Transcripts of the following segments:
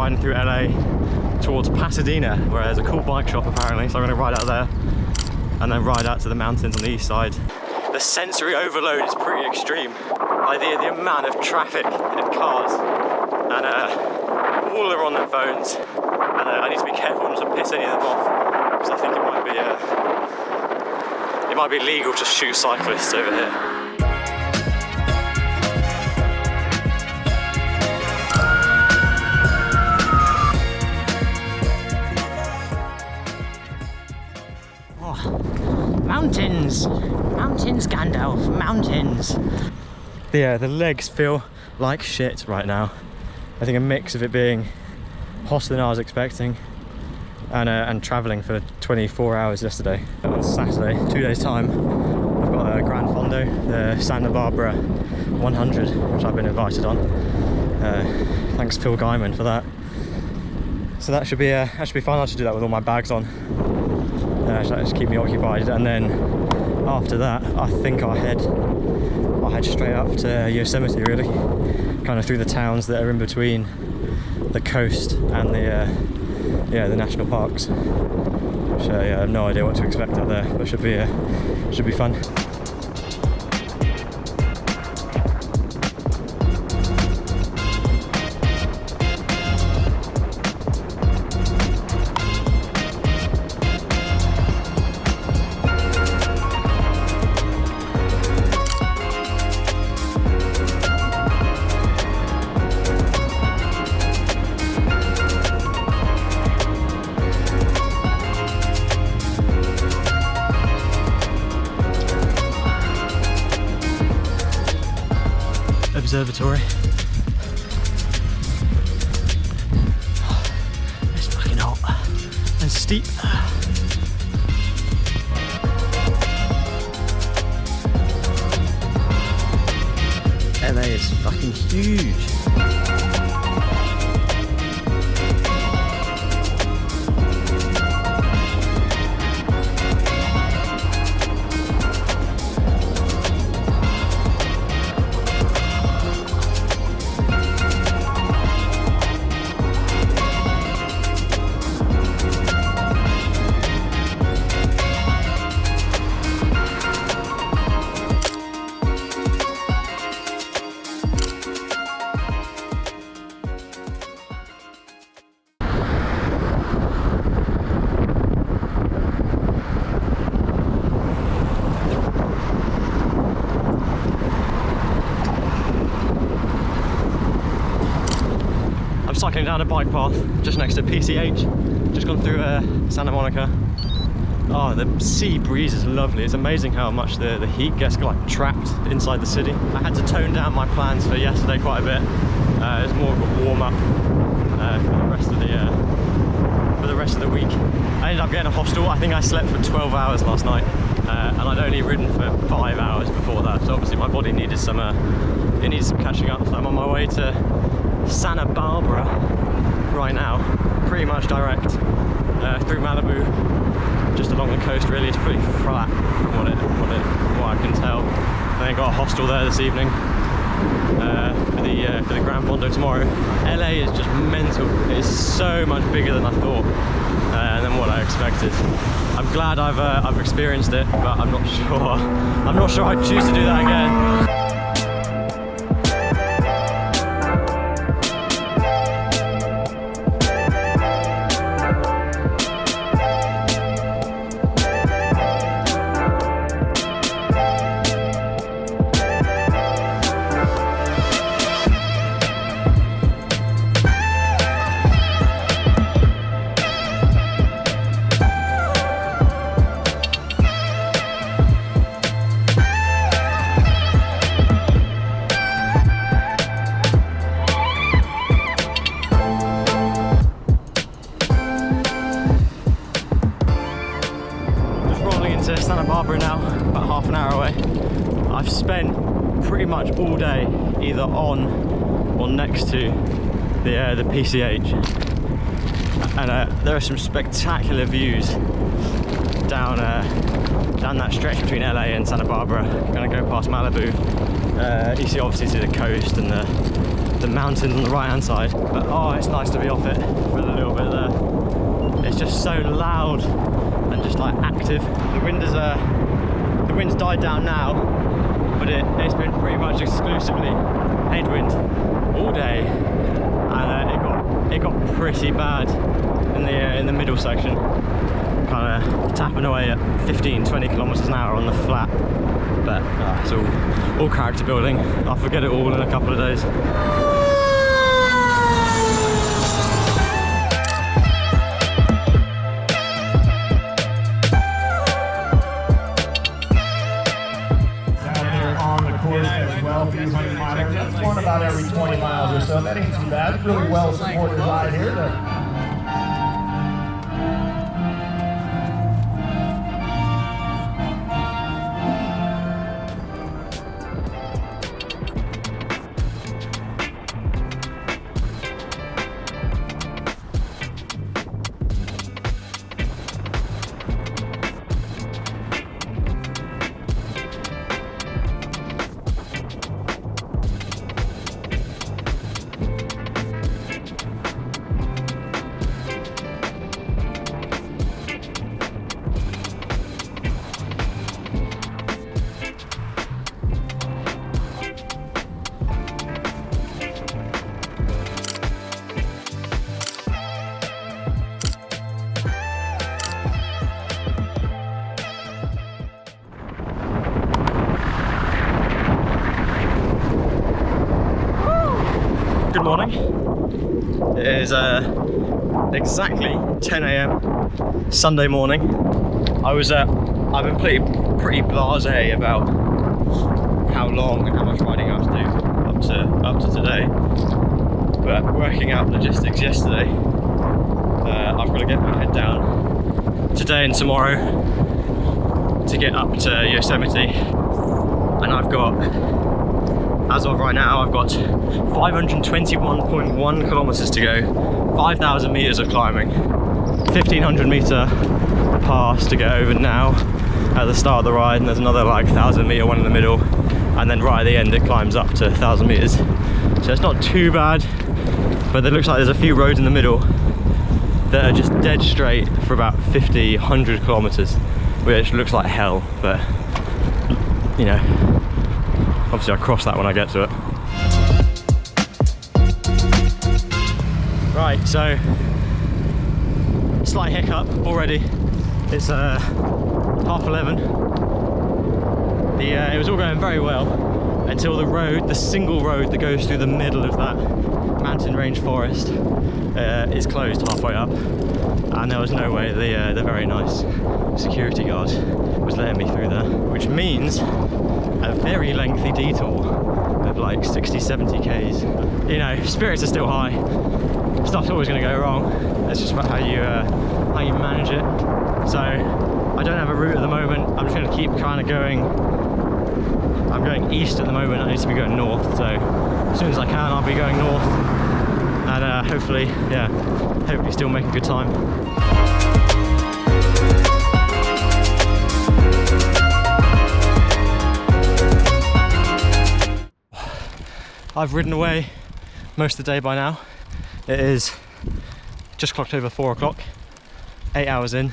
riding through LA towards Pasadena, where there's a cool bike shop apparently, so I'm going to ride out there and then ride out to the mountains on the east side. The sensory overload is pretty extreme. Like the amount of traffic and cars, and all are on their phones, and I need to be careful not to piss any of them off, because I think it might be illegal to shoot cyclists over here. Mountains! Mountains, Gandalf! Mountains! Yeah, the legs feel like shit right now. I think a mix of it being hotter than I was expecting and travelling for 24 hours yesterday. On Saturday, 2 days time, I've got a Gran Fondo, the Santa Barbara 100, which I've been invited on. Thanks Phil Guyman for that. So that should be fun. I should do that with all my bags on. So that just keep me occupied, and then after that I think I'll head straight up to Yosemite, really, kind of through the towns that are in between the coast and the national parks, which I have no idea what to expect out there, but should be fun. Observatory. It's fucking hot and steep. LA is fucking huge. Cycling down a bike path just next to PCH, just gone through Santa Monica. Oh, the sea breeze is lovely. It's amazing how much the heat gets like trapped inside the city. I had to tone down my plans for yesterday quite a bit. It was more of a warm-up for the rest of the week. I ended up getting a hostel. I think I slept for 12 hours last night, and I'd only ridden for 5 hours before that, so obviously my body needed some catching up. So I'm on my way to Santa Barbara right now, pretty much direct through Malibu, just along the coast. Really, it's pretty flat from what I can tell. I think I got a hostel there this evening for the Gran Fondo tomorrow. LA is just mental. It's so much bigger than I thought and than what I expected. I'm glad I've experienced it, but I'm not sure I'd choose to do that again. Santa Barbara now, about half an hour away. I've spent pretty much all day either on or next to the PCH, and there are some spectacular views down that stretch between LA and Santa Barbara. I'm gonna go past Malibu. You see, obviously, see the coast and the mountains on the right hand side. But oh, it's nice to be off it for a little bit there. It's just so loud and just like active. The wind's died down now, but it's been pretty much exclusively headwind all day, and it got pretty bad in the middle section, kind of tapping away at 15-20 kilometers an hour on the flat. But it's all character building. I'll forget it all in a couple of days. As well, a few hundred miles. That's one about every 20 miles or so. That ain't too bad. It's really well supported ride here. Good morning. It is exactly 10 AM Sunday morning. I've been pretty blasé about how long and how much riding I have to do up to today. But working out logistics yesterday, I've got to get my head down today and tomorrow to get up to Yosemite, and I've got, as of right now, I've got 521.1 kilometers to go, 5,000 meters of climbing, 1,500 meter pass to get over now at the start of the ride, and there's another like 1,000 meter one in the middle, and then right at the end it climbs up to 1,000 meters. So it's not too bad, but it looks like there's a few roads in the middle that are just dead straight for about 50, 100 kilometers, which looks like hell, but you know, obviously I'll cross that when I get to it. Right, so slight hiccup already. It's 11:30. It was all going very well until the single road that goes through the middle of that mountain range forest is closed halfway up, and there was no way the very nice security guard was letting me through there, which means a very lengthy detour of like 60-70 k's. You know, spirits are still high, stuff's always going to go wrong. It's just about how you manage it. So I don't have a route at the moment. I'm just going to keep kind of going. I'm going east at the moment. I need to be going north, so as soon as I can I'll be going north, and hopefully still make a good time. I've ridden away most of the day by now. It is just clocked over 4 o'clock, 8 hours in.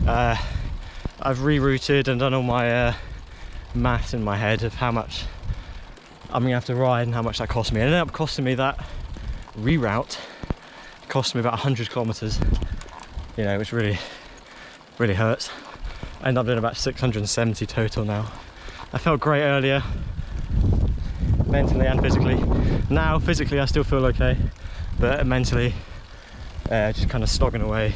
I've rerouted and done all my maths in my head of how much I'm gonna have to ride and how much that cost me. It ended up costing me, that reroute cost me about 100 kilometers, you know, which really hurts. I ended up doing about 670 total now. I felt great earlier, mentally and physically. Now physically I still feel okay, but mentally just kind of slogging away.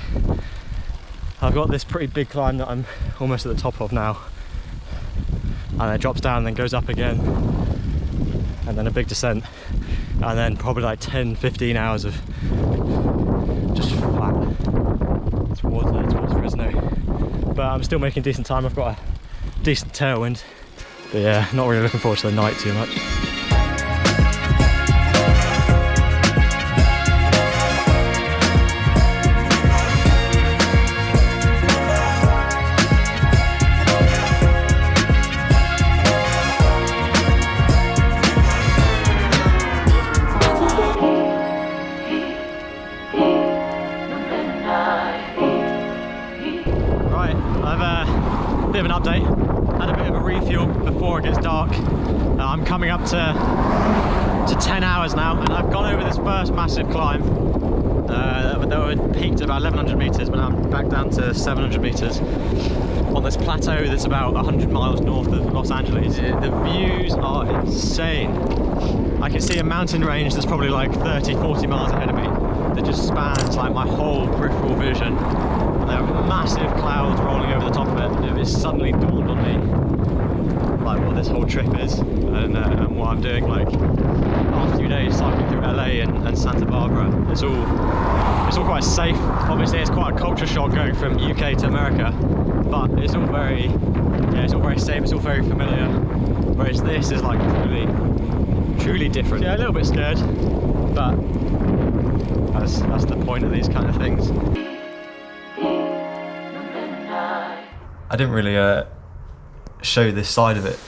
I've got this pretty big climb that I'm almost at the top of now, and it drops down and then goes up again, and then a big descent, and then probably like 10-15 hours of just flat towards Fresno. But I'm still making decent time. I've got a decent tailwind, but yeah, not really looking forward to the night too much. And I've gone over this first massive climb that peaked at about 1100 meters, but now I'm back down to 700 meters on this plateau that's about 100 miles north of Los Angeles. The views are insane. I can see a mountain range that's probably like 30-40 miles ahead of me that just spans like my whole peripheral vision. And there are massive clouds rolling over the top of it, and it suddenly dawned on me like what this whole trip is and what I'm doing. Like after a few days cycling through LA and Santa Barbara, it's all quite safe. Obviously it's quite a culture shock going from UK to America, but it's all very safe, it's all very familiar, whereas this is like truly different. Yeah, a little bit scared, but that's the point of these kind of things. I didn't really show this side of it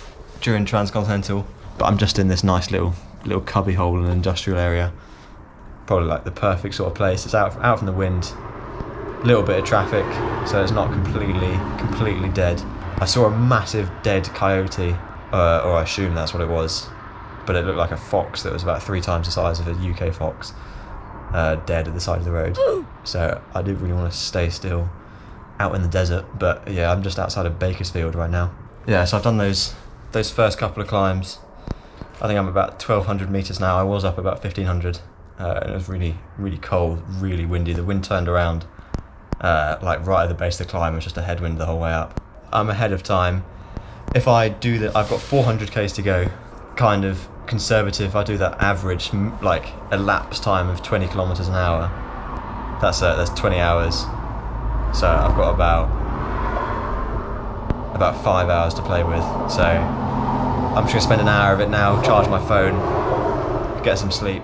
during Transcontinental, but I'm just in this nice little cubby hole in an industrial area. Probably like the perfect sort of place. It's out from the wind, a little bit of traffic, so it's not completely dead. I saw a massive dead coyote, or I assume that's what it was, but it looked like a fox that was about 3 times the size of a UK fox, dead at the side of the road. So I didn't really want to stay still out in the desert, but yeah, I'm just outside of Bakersfield right now. Yeah, so I've done those first couple of climbs. I think I'm about 1200 meters now. I was up about 1500. And it was really cold, really windy. The wind turned around like right at the base of the climb. It was just a headwind the whole way up. I'm ahead of time. If I do that, I've got 400 k's to go. Kind of conservative. I do that average, like elapsed time of 20 kilometers an hour. That's 20 hours. So I've got about 5 hours to play with. So I'm just gonna spend an hour of it now, charge my phone, get some sleep.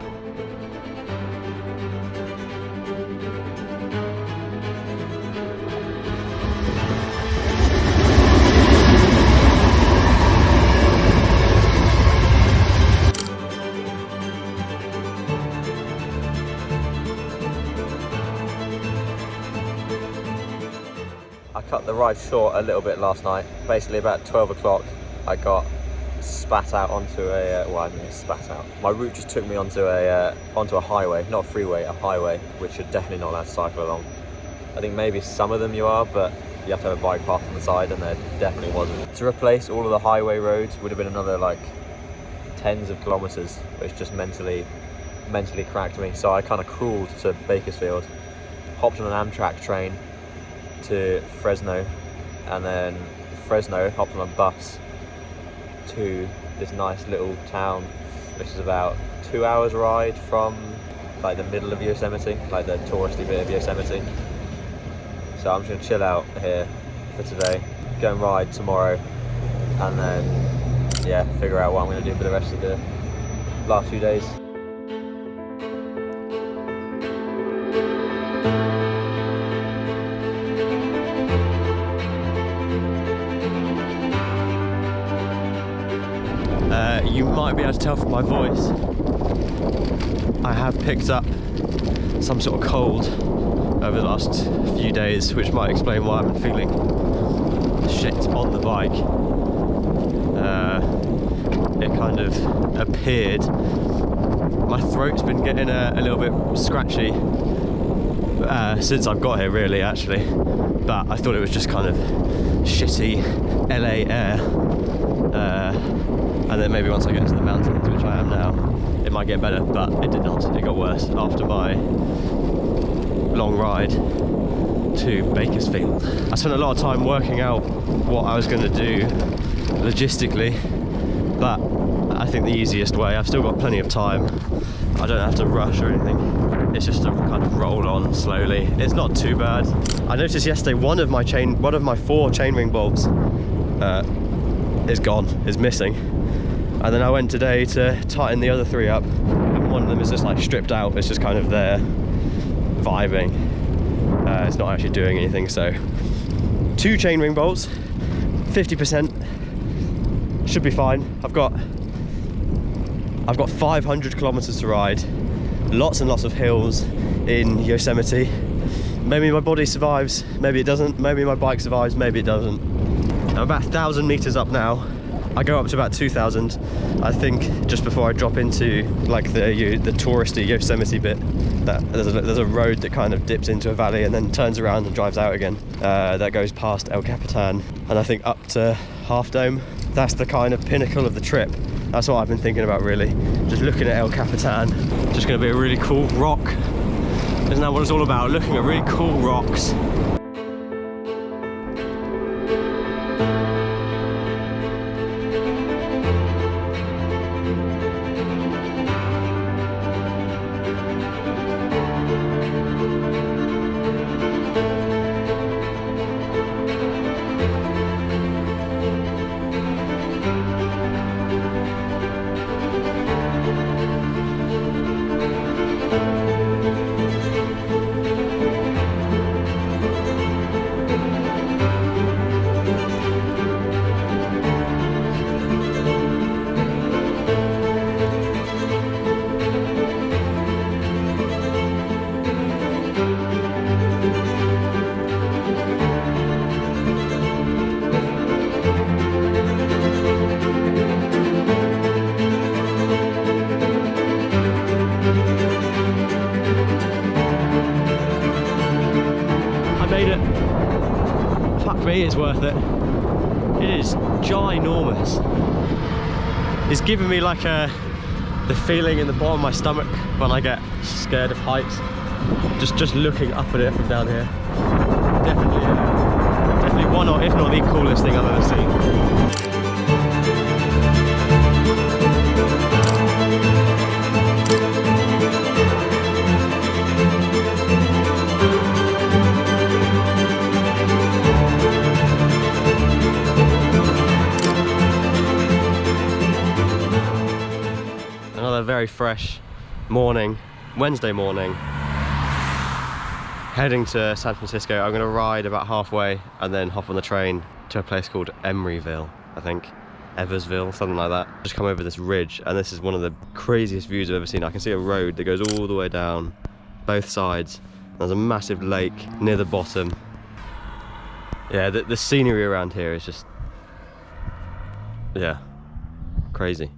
I cut the ride short a little bit last night. Basically about 12 o'clock I got spat out onto my route just took me onto a highway, not a freeway, a highway, which you're definitely not allowed to cycle along. I think maybe some of them you are, but you have to have a bike path on the side, and there definitely wasn't. To replace all of the highway roads would have been another like tens of kilometers, which just mentally cracked me. So I kind of crawled to Bakersfield, hopped on an Amtrak train to Fresno, and then Fresno hopped on a bus to this nice little town, which is about 2 hours ride from like the middle of Yosemite, like the touristy bit of Yosemite. So I'm just gonna chill out here for today, go and ride tomorrow, and then yeah, figure out what I'm gonna do for the rest of the last few days. You might be able to tell from my voice, I have picked up some sort of cold over the last few days, which might explain why I'm feeling shit on the bike. It kind of appeared. My throat's been getting a little bit scratchy since I've got here, really, actually. But I thought it was just kind of shitty LA air. And then maybe once I get into the mountains, which I am now, it might get better, but it did not. It got worse after my long ride to Bakersfield. I spent a lot of time working out what I was going to do logistically, but I think the easiest way, I've still got plenty of time, I don't have to rush or anything, it's just to kind of roll on slowly. It's not too bad. I noticed yesterday one of my 4 chainring bulbs is missing, and then I went today to tighten the other 3 up, and one of them is just like stripped out. It's just kind of there vibing. It's not actually doing anything. So 2 chainring bolts, 50%, should be fine. I've got 500 kilometers to ride, lots and lots of hills in Yosemite. Maybe my body survives, maybe it doesn't, maybe my bike survives, maybe it doesn't. I'm about 1,000 meters up now. I go up to about 2,000, I think, just before I drop into like the touristy Yosemite bit. There's a road that kind of dips into a valley and then turns around and drives out again. That goes past El Capitan, and I think up to Half Dome. That's the kind of pinnacle of the trip. That's what I've been thinking about, really. Just looking at El Capitan. Just going to be a really cool rock. Isn't that what it's all about? Looking at really cool rocks. Made it. Fuck me, it's worth it. It is ginormous. It's giving me like the feeling in the bottom of my stomach when I get scared of heights. Just looking up at it from down here. Definitely one, or if not the coolest thing I've ever seen. Another very fresh morning, Wednesday morning, heading to San Francisco. I'm going to ride about halfway and then hop on the train to a place called Emeryville, I think, Eversville, something like that. Just come over this ridge, and this is one of the craziest views I've ever seen. I can see a road that goes all the way down both sides. There's a massive lake near the bottom. Yeah, the scenery around here is just, yeah, crazy.